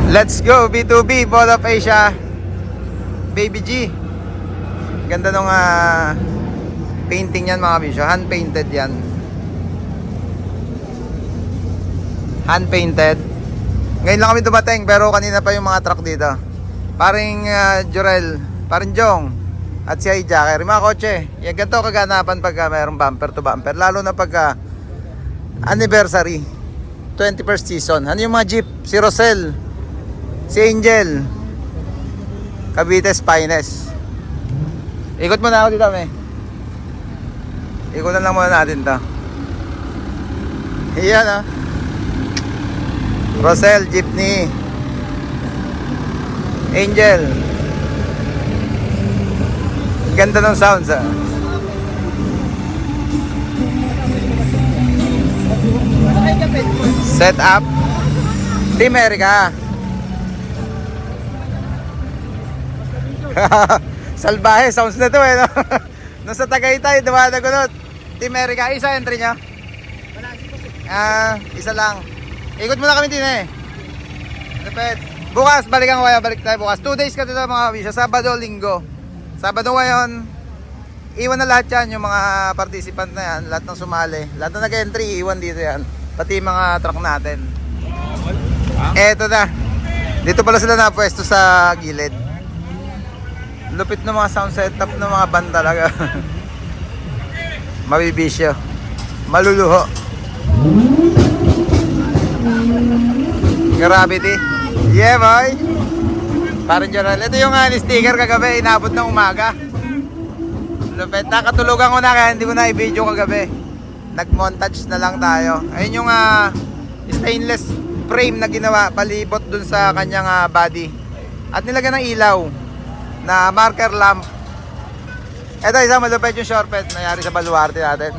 Let's go B2B Ball of Asia Baby G. Ganda nung painting yan mga bisyo. Hand painted yan. Hand painted. Ngayon lang kami dumating pero kanina pa yung mga truck dito. Paring Jorel, paring Jong at si Hijacker, mga kotse. Yan ganito kaganapan pagka mayroong bumper to bumper. Lalo na pagka anniversary 21st season. Ano yung mga jeep? Si Rosel, si Angel, Cavites Finest. Ikot muna ako dito, me. Ikutan lang muna natin to. Iyan Rosel, Jeepney, Angel. Ganda ng sounds Set up Team America. Salbahe sounds na to no? Nung sa Tagaytay, dumadagunot. Team America, isa entry nyo? Isa lang. Ikot muna kami din Repet. Bukas, balik tayo bukas. 2 days ka dito mga kabisya. Sabado, Linggo. Sabado ngayon, iwan na lahat yan. Yung mga participant na yan, lahat ng sumali. Lahat na nag-entry, iwan dito yan. Pati mga truck natin. Eto na. Dito pala sila napwesto sa gilid. Lupit ng mga sound setup ng mga band talaga. Mabibisyo. Maluluho. Gravity. Yeah boy. Parang Jorel. Ito yung sticker kagabi. Inabot ng umaga. Lupit. Nakatulugan ko na kaya hindi ko na i-video kagabi. Nag-montage na lang tayo. Ayun yung stainless frame na ginawa. Palibot dun sa kanyang body. At nilagyan ng ilaw na marker lamp. Ito isang malupit yung shortpet nangyari sa baluarte natin.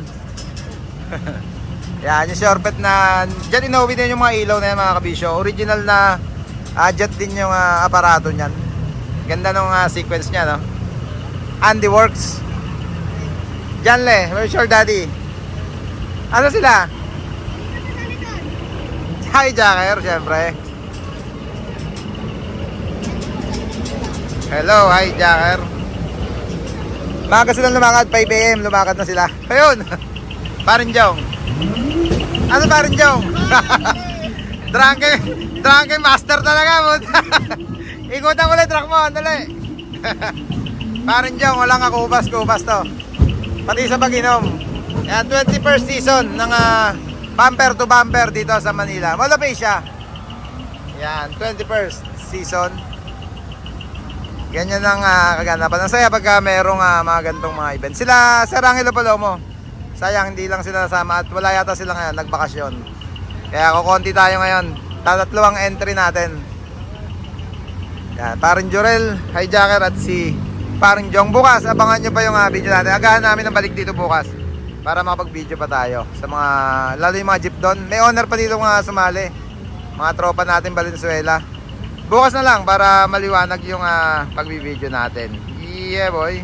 Yan yung shortpet na dyan inuwi din yung mga ilaw na yan mga kabisyo. Original na jet din yung aparato nyan. Ganda nung sequence nya no. Andy Works. Dyan where's your daddy? Ano sila? Hijacker syempre. Hello, Hijacker. Maaga silang lumakad, 5 AM, lumakad na sila. Ayun, Parin Jong. Ano Parin Jong? Drunken master talaga. Ikutan ko ulit, truck mo, andali. Parin Jong, walang kakubas-kubas to. Pati sa pag-inom. Yan, 21st season ng bumper to bumper dito sa Manila. Mall of Asia. Yan, 21st season. Ganyan ang kaganapan. Ang saya pagka merong mga gantong mga event. Sila Sir Angelo Palomo. Sayang hindi lang sila nasama at wala yata sila ngayon nagbakasyon. Kaya kukonti tayo ngayon. Tatlo ang entry natin. Yan, Paring Jorel, Hijacker at si Paring Jong. Bukas abangan nyo pa yung video natin. Agahan namin ang balik dito bukas para makapag-video pa tayo sa mga, lalo yung mga jeep doon. May owner pa dito mga sumali. Mga tropa natin Valenzuela. Bukas na lang para maliwanag yung pag-video natin. Yeah boy.